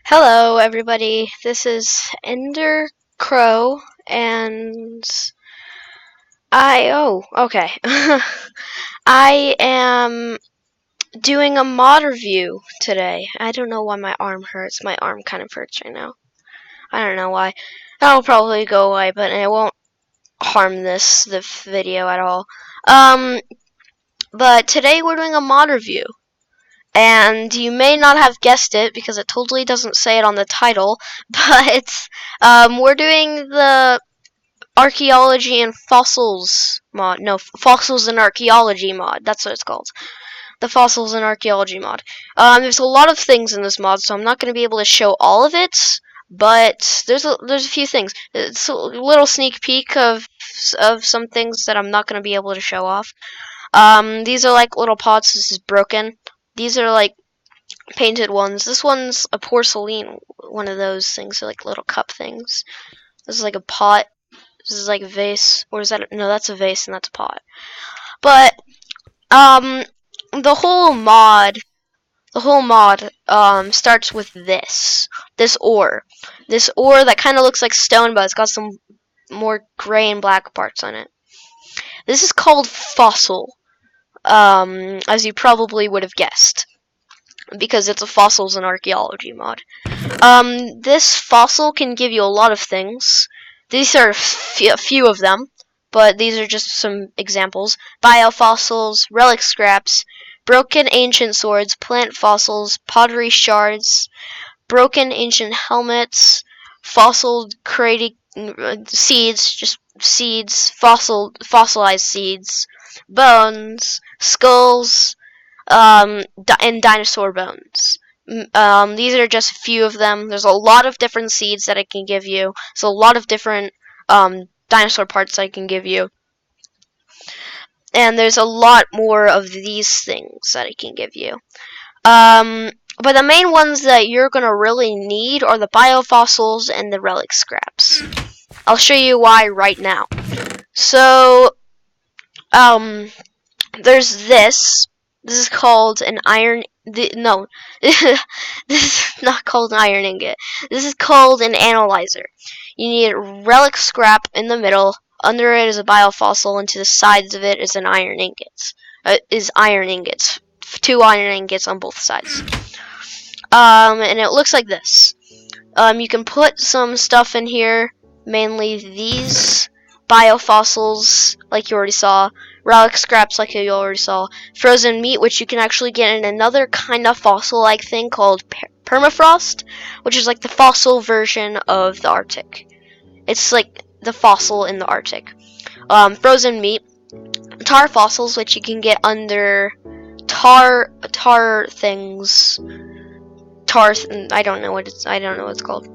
Hello, everybody. This is EnderCrow, and okay. I am doing a mod review today. I don't know why my arm hurts. My arm kind of hurts right now. I don't know why. That'll probably go away, but it won't harm the video at all. Um, but today we're doing a mod review. And you may not have guessed it because it totally doesn't say it on the title, but we're doing the Archeology and Fossils mod. No, Fossils and Archeology mod. That's what it's called. The Fossils and Archeology mod. There's a lot of things in this mod, so I'm not going to be able to show all of it, but there's a few things. It's a little sneak peek of some things that I'm not going to be able to show off. These are like little pots. This is broken. These are like painted ones. This one's a porcelain, one of those things, like little cup things. This is like a pot. This is like a vase, or is that no? That's a vase and that's a pot. But the whole mod starts with this ore that kind of looks like stone, but it's got some more gray and black parts on it. This is called fossil, as you probably would have guessed, because it's a fossils and archaeology mod. This fossil can give you a lot of things. These are a few of them, but these are just some examples. Biofossils, relic scraps, broken ancient swords, plant fossils, pottery shards, broken ancient helmets, fossil seeds, just seeds, fossilized seeds, bones, skulls, and dinosaur bones. These are just a few of them. There's a lot of different seeds that it can give you. So a lot of different dinosaur parts that I can give you. And there's a lot more of these things that it can give you. But the main ones that you're going to really need are the biofossils and the relic scraps. I'll show you why right now. So, there's this. This is called an iron... No, this is not called an iron ingot. This is called an analyzer. You need a relic scrap in the middle. Under it is a biofossil, and to the sides of it is an iron ingot. Iron ingots. 2 iron ingots on both sides. And it looks like this. You can put some stuff in here, mainly these biofossils, like you already saw, relic scraps, like you already saw, frozen meat, which you can actually get in another kind of fossil-like thing called permafrost, which is like the fossil version of the Arctic. It's like the fossil in the Arctic. Frozen meat, tar fossils, which you can get under tar things. I don't know what it's called.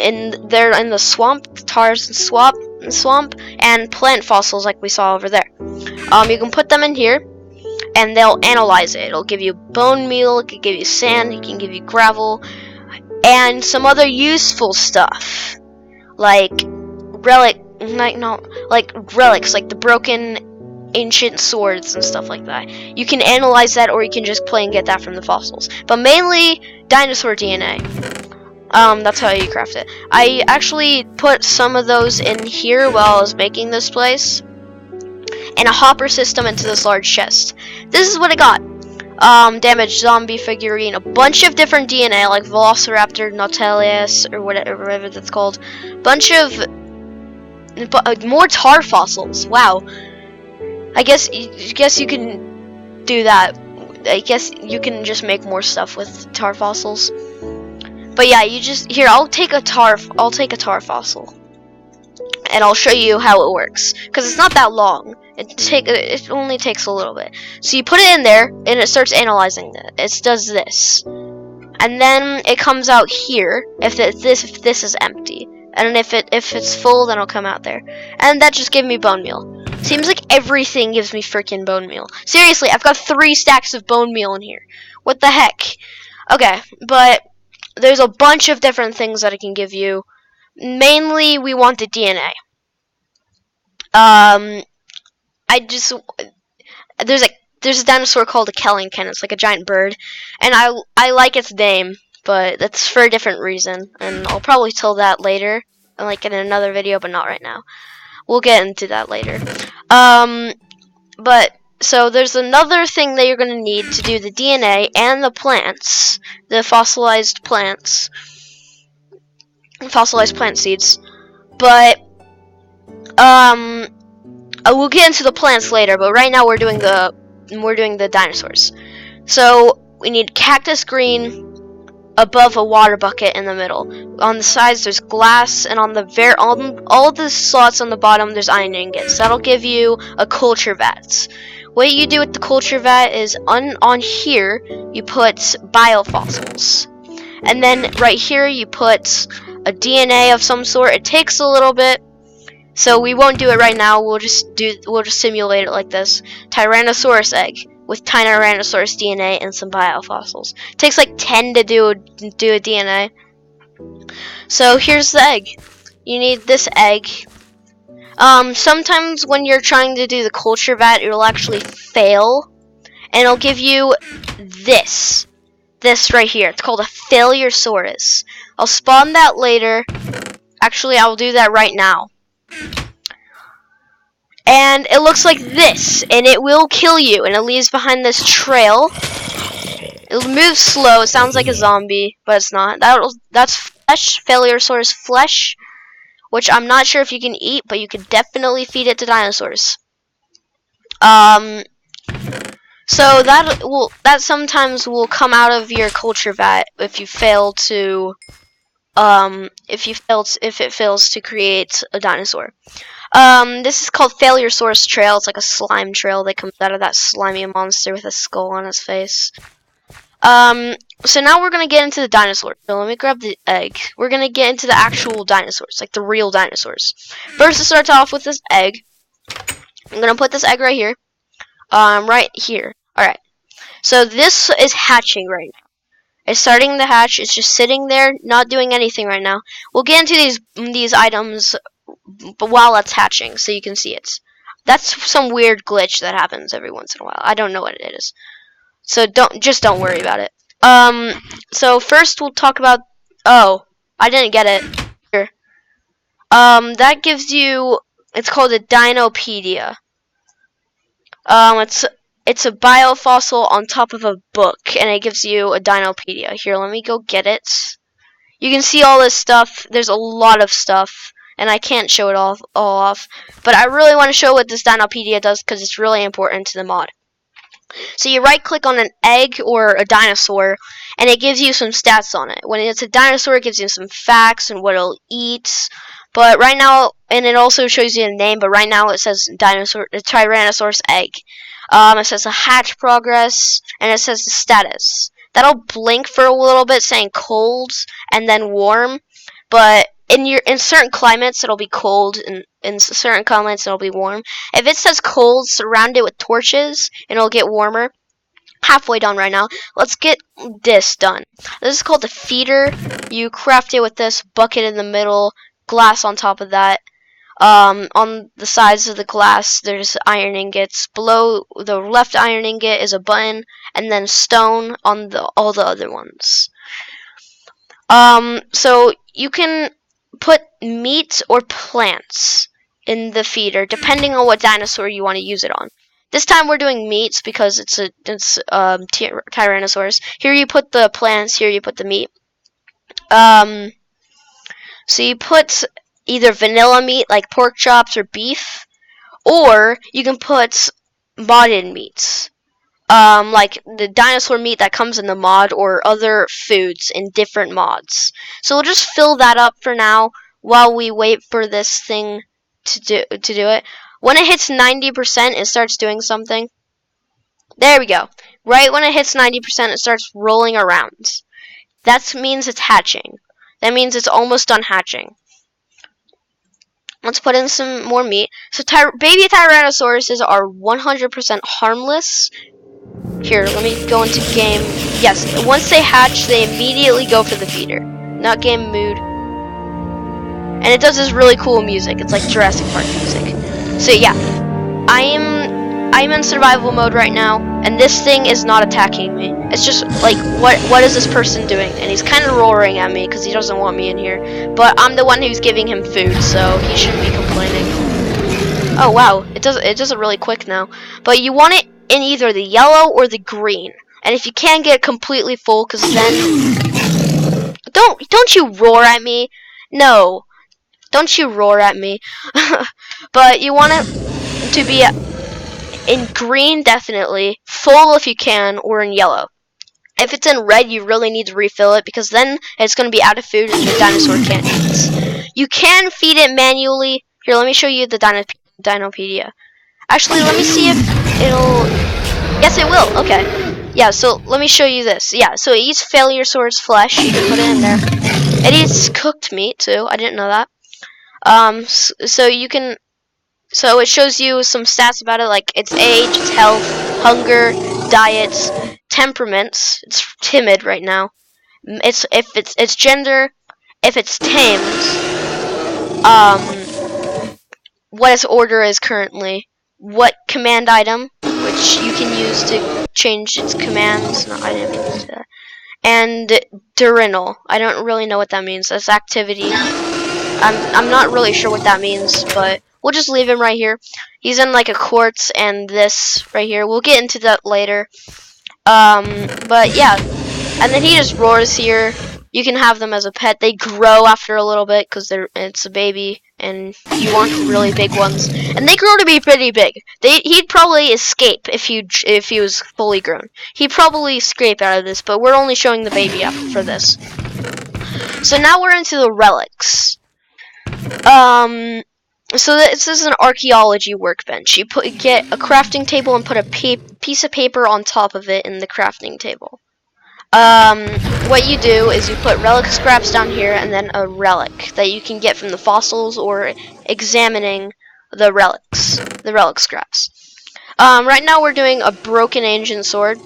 And they're in the swamp, tars and swamp, and plant fossils like we saw over there. You can put them in here, and they'll analyze it. It'll give you bone meal, it can give you sand, it can give you gravel, and some other useful stuff, like relics, like the broken ancient swords and stuff like that. You can analyze that, or you can just play and get that from the fossils. But mainly dinosaur DNA. That's how you craft it. I actually put some of those in here while I was making this place, and a hopper system into this large chest. This is what I got. Damaged zombie figurine, a bunch of different DNA, like Velociraptor, Nautilus, or whatever that's called. Bunch of more tar fossils. Wow. I guess you can do that. I guess you can just make more stuff with tar fossils. But yeah, I'll take a tar fossil, and I'll show you how it works, because it's not that long. It only takes a little bit. So you put it in there, and it starts analyzing it. It does this, and then it comes out here if this is empty, and if it's full, then it'll come out there, and that just gave me bone meal. Seems like everything gives me freaking bone meal. Seriously, I've got 3 stacks of bone meal in here. What the heck? Okay, but there's a bunch of different things that it can give you. Mainly, we want the DNA. There's like there's a dinosaur called a Kellington. It's like a giant bird, and I like its name, but that's for a different reason, and I'll probably tell that later, like in another video, but not right now. We'll get into that later. But so there's another thing that you're going to need to do the DNA and the plants, the fossilized plant seeds. But we'll get into the plants later. But right now we're doing the dinosaurs. So we need cactus green above a water bucket in the middle. On the sides there's glass, and on all the slots on the bottom there's iron ingots. That'll give you a culture vat. What you do with the culture vat is on here you put biofossils, and then right here you put a DNA of some sort. It takes a little bit, so we won't do it right now. We'll just simulate it like this: Tyrannosaurus egg with Tyrannosaurus DNA and some biofossils. It takes like 10 to do a DNA. So here's the egg. You need this egg. Sometimes when you're trying to do the culture vat, it'll actually fail, and it'll give you this right here. It's called a Failuresaurus. I'll spawn that later. Actually, I'll do that right now. And it looks like this, and it will kill you, and it leaves behind this trail. It'll move slow. It sounds like a zombie, but it's not. That's flesh, Failuresaurus flesh, which I'm not sure if you can eat, but you can definitely feed it to dinosaurs. So that sometimes will come out of your culture vat if you fail to if it fails to create a dinosaur. This is called Failuresaurus trail. It's like a slime trail that comes out of that slimy monster with a skull on his face. So now we're gonna get into the dinosaurs. So let me grab the egg. We're gonna get into the actual dinosaurs, like the real dinosaurs. First, it starts off with this egg. I'm gonna put this egg right here. Right here. Alright. So this is hatching right now. It's starting to hatch. It's just sitting there, not doing anything right now. We'll get into these items while it's hatching, so you can see it. That's some weird glitch that happens every once in a while. I don't know what it is. So don't worry about it. So first we'll talk about, oh, I didn't get it. Here. That gives you, it's called a Dinopedia. It's a biofossil on top of a book, and it gives you a Dinopedia. Here, let me go get it. You can see all this stuff. There's a lot of stuff, and I can't show it all off. But I really want to show what this Dinopedia does because it's really important to the mod. So you right click on an egg or a dinosaur, and it gives you some stats on it. When it's a dinosaur, it gives you some facts and what it'll eat. But right now, and it also shows you a name, but right now it says Tyrannosaurus egg. It says the hatch progress, and it says the status. That'll blink for a little bit saying cold and then warm, but in certain climates it'll be cold, and in certain climates it'll be warm. If it says cold, surround it with torches and it'll get warmer. Halfway done right now. Let's get this done. This is called the feeder. You craft it with this bucket in the middle, glass on top of that. On the sides of the glass there's iron ingots. Below the left iron ingot is a button, and then stone on all the other ones. So you can put meat or plants in the feeder depending on what dinosaur you want to use it on. This time we're doing meats because it's Tyrannosaurus. Here you put the plants, here you put the meat. So you put either vanilla meat like pork chops or beef, or you can put modded meats. Like the dinosaur meat that comes in the mod, or other foods in different mods. So we'll just fill that up for now while we wait for this thing to do it. When it hits 90%, it starts doing something. There we go. Right when it hits 90%, it starts rolling around. That means it's hatching. That means it's almost done hatching. Let's put in some more meat. So baby Tyrannosauruses are 100% harmless. Here, let me go into game. Yes, once they hatch, they immediately go for the feeder. Not game mood. And it does this really cool music. It's like Jurassic Park music. So yeah, I'm in survival mode right now. And this thing is not attacking me. It's just like, what is this person doing? And he's kind of roaring at me because he doesn't want me in here. But I'm the one who's giving him food, so he shouldn't be complaining. Oh wow, it does it really quick now. But you want it in either the yellow or the green. And if you can get it completely full, because then don't you roar at me. No. Don't you roar at me. But you want it to be in green, definitely, full if you can, or in yellow. If it's in red, you really need to refill it, because then it's going to be out of food and the dinosaur can't eat. You can feed it manually. Here, let me show you the Dinopedia. Actually, let me see if it'll... Yes, it will. Okay. Yeah, so let me show you this. Yeah, so it eats Failure-saur's flesh. You can put it in there. It eats cooked meat, too. I didn't know that. So you can... So it shows you some stats about it, like its age, its health, hunger, diets, temperaments. It's timid right now. Its gender, if it's tamed, what its order is currently, what command item, which you can use to change its commands. No, I didn't mean to do that. And diurnal. I don't really know what that means. That's activity. I'm not really sure what that means, but we'll just leave him right here. He's in like a quartz and this right here. We'll get into that later. But yeah. And then he just roars here. You can have them as a pet. They grow after a little bit because it's a baby, and you want really big ones. And they grow to be pretty big. He'd probably escape if he was fully grown. He'd probably escape out of this, but we're only showing the baby up for this. So now we're into the relics. So this is an archaeology workbench. You get a crafting table and put a piece of paper on top of it in the crafting table. What you do is you put relic scraps down here and then a relic that you can get from the fossils or examining the relic scraps. Right now we're doing a broken ancient sword,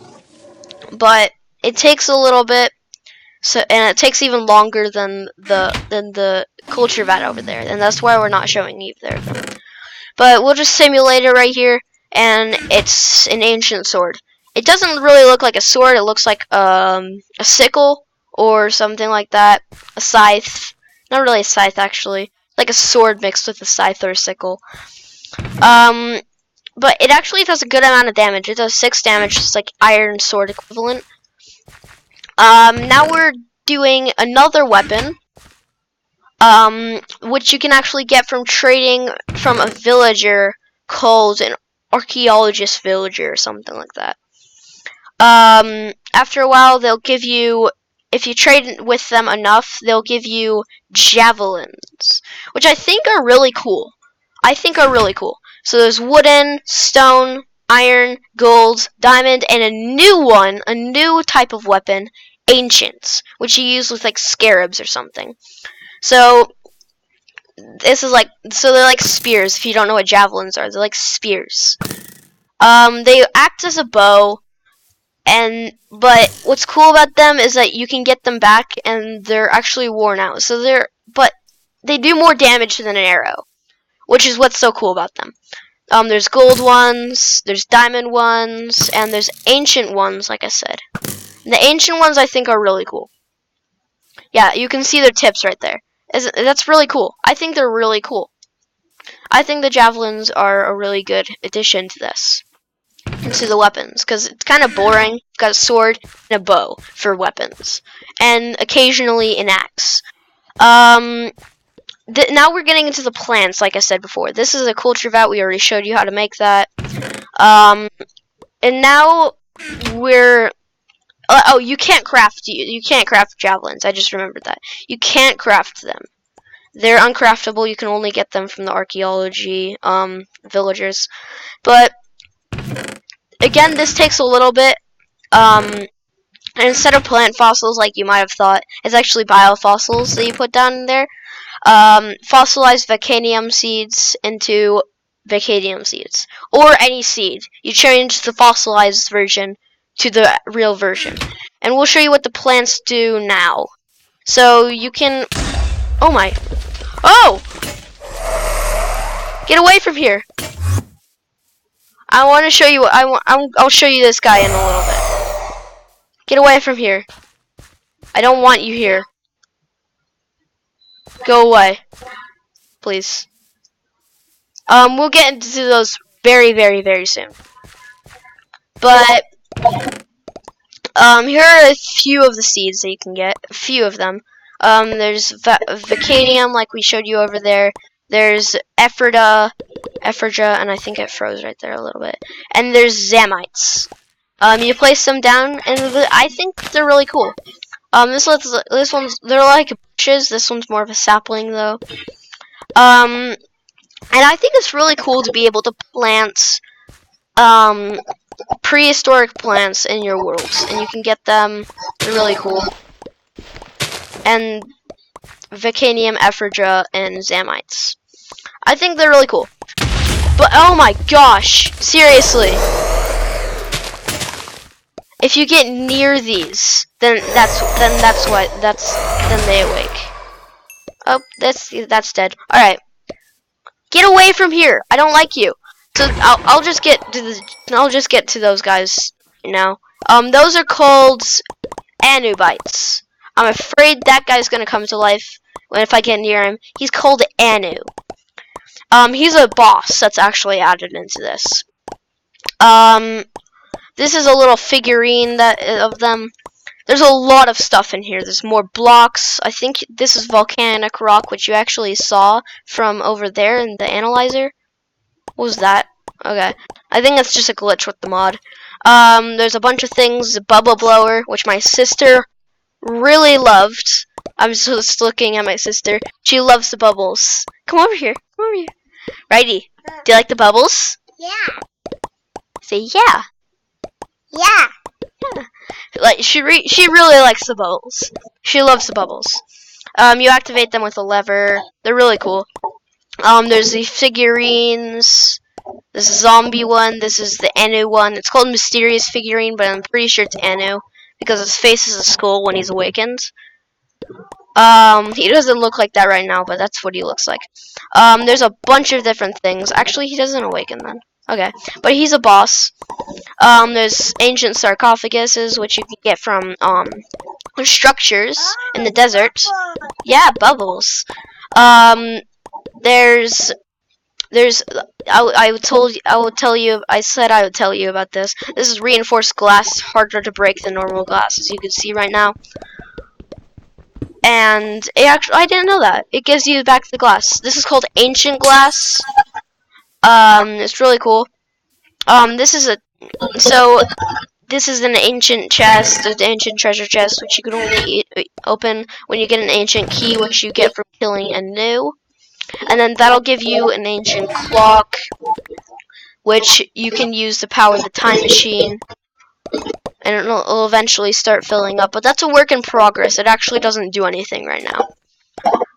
but it takes a little bit. So, and it takes even longer than the culture vat over there, and that's why we're not showing either of them. But we'll just simulate it right here, and it's an ancient sword. It doesn't really look like a sword. It looks like a sickle or something like that. A scythe. Not really a scythe, actually. Like a sword mixed with a scythe or a sickle. But it actually does a good amount of damage. It does 6 damage, just like iron sword equivalent. Now we're doing another weapon, which you can actually get from trading from a villager called an archaeologist villager or something like that. After a while, they'll give you, if you trade with them enough, they'll give you javelins, which I think are really cool. So there's wooden, stone, iron, gold, diamond, and a new type of weapon, ancients, which you use with like scarabs or something. So this is like, so they're like spears. If you don't know what javelins are, they're like spears. They act as a bow, but what's cool about them is that you can get them back and they're actually worn out. But they do more damage than an arrow, which is what's so cool about them. There's gold ones, there's diamond ones, and there's ancient ones, like I said. And the ancient ones I think are really cool. Yeah, you can see their tips right there. That's really cool. I think they're really cool. I think the javelins are a really good addition to this. To the weapons, because it's kind of boring. You've got a sword and a bow for weapons. And occasionally an axe. Now we're getting into the plants, like I said before. This is a culture vat. We already showed you how to make that. And now we're... oh, you can't craft javelins. I just remembered that. You can't craft them. They're uncraftable. You can only get them from the archaeology villagers. But again, this takes a little bit. And instead of plant fossils like you might have thought, it's actually biofossils that you put down in there. Fossilized vacanium seeds into vacanium seeds, or any seed. You change the fossilized version to the real version, and we'll show you what the plants do now. So you can, oh my, oh, get away from here. I want to show you. I'll show you this guy in a little bit. Get away from here. I don't want you here. Go away, please. We'll get into those very, very, very soon. But here are a few of the seeds that you can get. A few of them. There's Vacanium, like we showed you over there. There's Ephrata, and I think it froze right there a little bit. And there's Zamites. You place them down, and I think they're really cool. This one's, they're like bushes. This one's more of a sapling, though. And I think it's really cool to be able to plant, prehistoric plants in your worlds, and you can get them. They're really cool. And Vacanium, Ephrata, and Zamites. I think they're really cool. But oh my gosh, seriously. If you get near these, then they awake. Oh, that's dead. All right, get away from here. I don't like you. So I'll just get to those guys now. Those are called Anubites. I'm afraid that guy's gonna come to life if I get near him. He's called Anu. He's a boss that's actually added into this. This is a little figurine of them. There's a lot of stuff in here. There's more blocks. I think this is volcanic rock, which you actually saw from over there in the analyzer. What was that? Okay. I think that's just a glitch with the mod. There's a bunch of things. A bubble blower, which my sister really loved. I'm just looking at my sister. She loves the bubbles. Come over here. Come over here. Righty. Do you like the bubbles? Yeah. Say yeah. Yeah. Like she really likes the bubbles. She loves the bubbles. You activate them with a lever. They're really cool. There's the figurines. This is zombie one. This is the Anu one. It's called Mysterious Figurine, but I'm pretty sure it's Anu because his face is a skull when he's awakened. He doesn't look like that right now, but that's what he looks like. There's a bunch of different things. Actually, he doesn't awaken then. Okay, but he's a boss. There's ancient sarcophaguses, which you can get from structures in the desert. Yeah, bubbles. There's I would tell you about this. This is reinforced glass, harder to break than normal glass, as you can see right now. And I didn't know that. It gives you back the glass. This is called ancient glass. It's really cool. This is an ancient chest, an ancient treasure chest, which you can only open when you get an ancient key, which you get from killing a new. And then that'll give you an ancient clock, which you can use to power the time machine. And it'll eventually start filling up, but that's a work in progress. It actually doesn't do anything right now.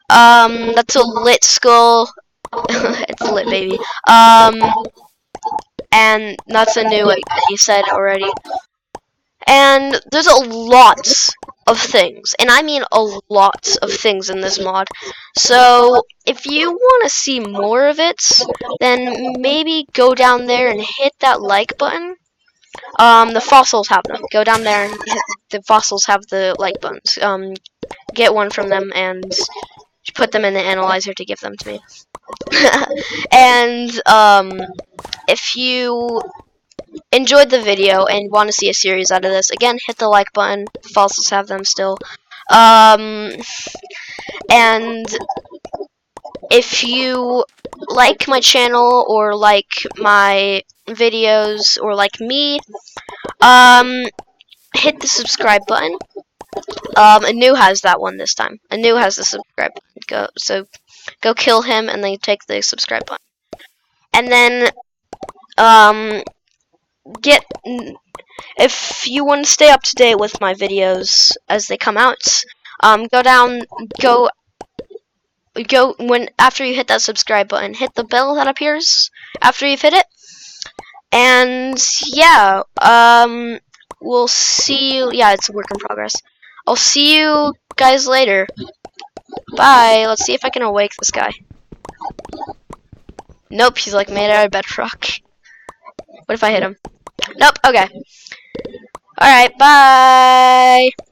That's a lit skull. It's lit, baby. And that's a new, like you said already. And there's a lot of things, and I mean a lot of things in this mod. So if you want to see more of it, then maybe go down there and hit that like button. The fossils have them. Go down there and the fossils have the like buttons. Get one from them and put them in the analyzer to give them to me. And if you enjoyed the video and want to see a series out of this, again, hit the like button. The fossils have them still. And if you like my channel or like my videos or like me, hit the subscribe button. Anu has that one this time. Anu has the subscribe button. Go kill him and then take the subscribe button. And then if you want to stay up to date with my videos as they come out, after you hit that subscribe button, hit the bell that appears after you've hit it. And yeah, we'll see you. Yeah, it's a work in progress. I'll see you guys later. Bye. Let's see if I can awake this guy. Nope, he's like made out of bedrock. What if I hit him? Nope. Okay. All right. Bye.